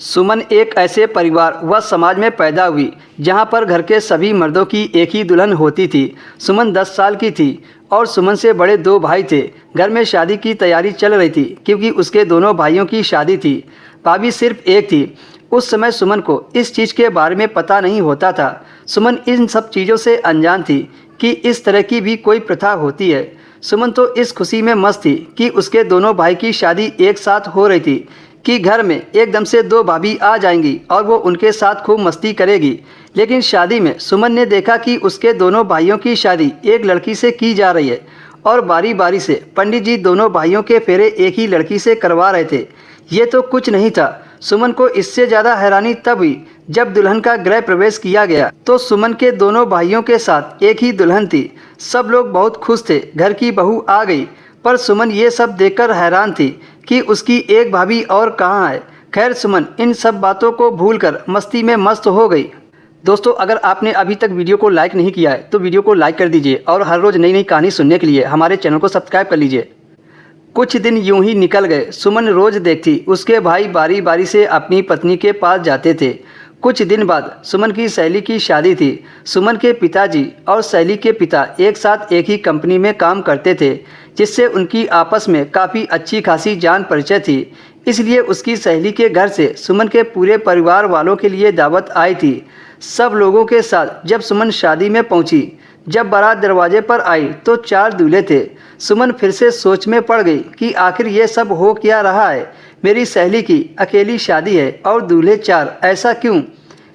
सुमन एक ऐसे परिवार व समाज में पैदा हुई जहां पर घर के सभी मर्दों की एक ही दुल्हन होती थी। सुमन 10 साल की थी और सुमन से बड़े 2 भाई थे। घर में शादी की तैयारी चल रही थी क्योंकि उसके दोनों भाइयों की शादी थी। भाभी सिर्फ एक थी। उस समय सुमन को इस चीज़ के बारे में पता नहीं होता था। सुमन इन सब चीज़ों से अनजान थी कि इस तरह की भी कोई प्रथा होती है। सुमन तो इस खुशी में मस्त थी कि उसके दोनों भाई की शादी एक साथ हो रही थी कि घर में एकदम से 2 भाभी आ जाएंगी और वो उनके साथ खूब मस्ती करेगी। लेकिन शादी में सुमन ने देखा कि उसके दोनों भाइयों की शादी एक लड़की से की जा रही है और बारी बारी से पंडित जी दोनों भाइयों के फेरे एक ही लड़की से करवा रहे थे। ये तो कुछ नहीं था। सुमन को इससे ज़्यादा हैरानी तब हुई जब दुल्हन का गृह प्रवेश किया गया तो सुमन के दोनों भाइयों के साथ एक ही दुल्हन थी। सब लोग बहुत खुश थे, घर की बहू आ गई। पर सुमन ये सब देखकर हैरान थी कि उसकी एक भाभी और कहाँ है। खैर सुमन इन सब बातों को भूलकर मस्ती में मस्त हो गई। दोस्तों, अगर आपने अभी तक वीडियो को लाइक नहीं किया है तो वीडियो को लाइक कर दीजिए और हर रोज़ नई नई कहानी सुनने के लिए हमारे चैनल को सब्सक्राइब कर लीजिए। कुछ दिन यूं ही निकल गए। सुमन रोज़ देखती उसके भाई बारी बारी से अपनी पत्नी के पास जाते थे। कुछ दिन बाद सुमन की सहेली की शादी थी। सुमन के पिताजी और सहेली के पिता एक साथ एक ही कंपनी में काम करते थे, जिससे उनकी आपस में काफ़ी अच्छी खासी जान परिचय थी। इसलिए उसकी सहेली के घर से सुमन के पूरे परिवार वालों के लिए दावत आई थी। सब लोगों के साथ जब सुमन शादी में पहुंची, जब बारात दरवाजे पर आई तो 4 दूल्हे थे। सुमन फिर से सोच में पड़ गई कि आखिर ये सब हो क्या रहा है। मेरी सहेली की अकेली शादी है और दूल्हे 4, ऐसा क्यों?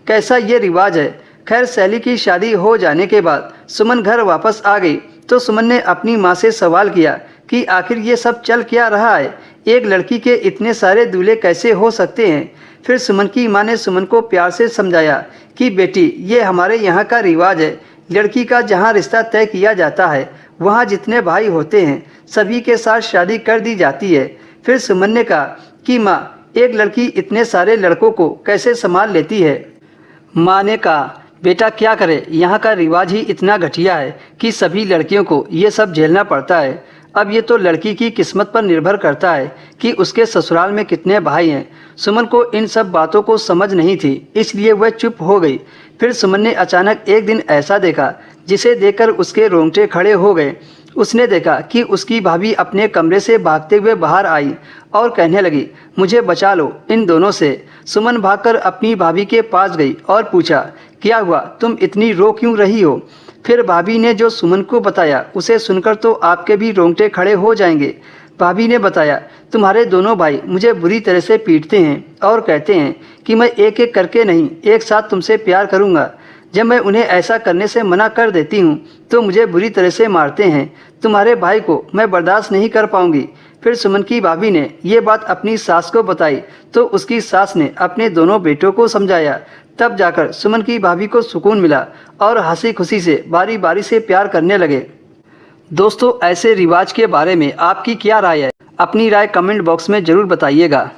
कैसा ये रिवाज है? खैर सहेली की शादी हो जाने के बाद सुमन घर वापस आ गई तो सुमन ने अपनी माँ से सवाल किया कि आखिर ये सब चल क्या रहा है। एक लड़की के इतने सारे दूल्हे कैसे हो सकते हैं? फिर सुमन की माँ ने सुमन को प्यार से समझाया कि बेटी, ये हमारे यहाँ का रिवाज है। लड़की का जहाँ रिश्ता तय किया जाता है वहाँ जितने भाई होते हैं सभी के साथ शादी कर दी जाती है। फिर सुमन ने कहा कि माँ, एक लड़की इतने सारे लड़कों को कैसे संभाल लेती है? माँ ने कहा, बेटा क्या करे, यहाँ का रिवाज ही इतना घटिया है कि सभी लड़कियों को ये सब झेलना पड़ता है। अब ये तो लड़की की किस्मत पर निर्भर करता है कि उसके ससुराल में कितने भाई हैं। सुमन को इन सब बातों को समझ नहीं थी, इसलिए वह चुप हो गई। फिर सुमन ने अचानक एक दिन ऐसा देखा जिसे देखकर उसके रोंगटे खड़े हो गए। उसने देखा कि उसकी भाभी अपने कमरे से भागते हुए बाहर आई और कहने लगी, मुझे बचा लो इन दोनों से। सुमन भागकर अपनी भाभी के पास गई और पूछा, क्या हुआ, तुम इतनी रो क्यों रही हो? फिर भाभी ने जो सुमन को बताया उसे सुनकर तो आपके भी रोंगटे खड़े हो जाएंगे। भाभी ने बताया, तुम्हारे दोनों भाई मुझे बुरी तरह से पीटते हैं और कहते हैं कि मैं एक एक करके नहीं, एक साथ तुमसे प्यार करूँगा। जब मैं उन्हें ऐसा करने से मना कर देती हूँ तो मुझे बुरी तरह से मारते हैं। तुम्हारे भाई को मैं बर्दाश्त नहीं कर पाऊँगी। फिर सुमन की भाभी ने ये बात अपनी सास को बताई तो उसकी सास ने अपने दोनों बेटों को समझाया। तब जाकर सुमन की भाभी को सुकून मिला और हंसी खुशी से बारी बारी से प्यार करने लगे। दोस्तों, ऐसे रिवाज के बारे में आपकी क्या राय है? अपनी राय कमेंट बॉक्स में ज़रूर बताइएगा।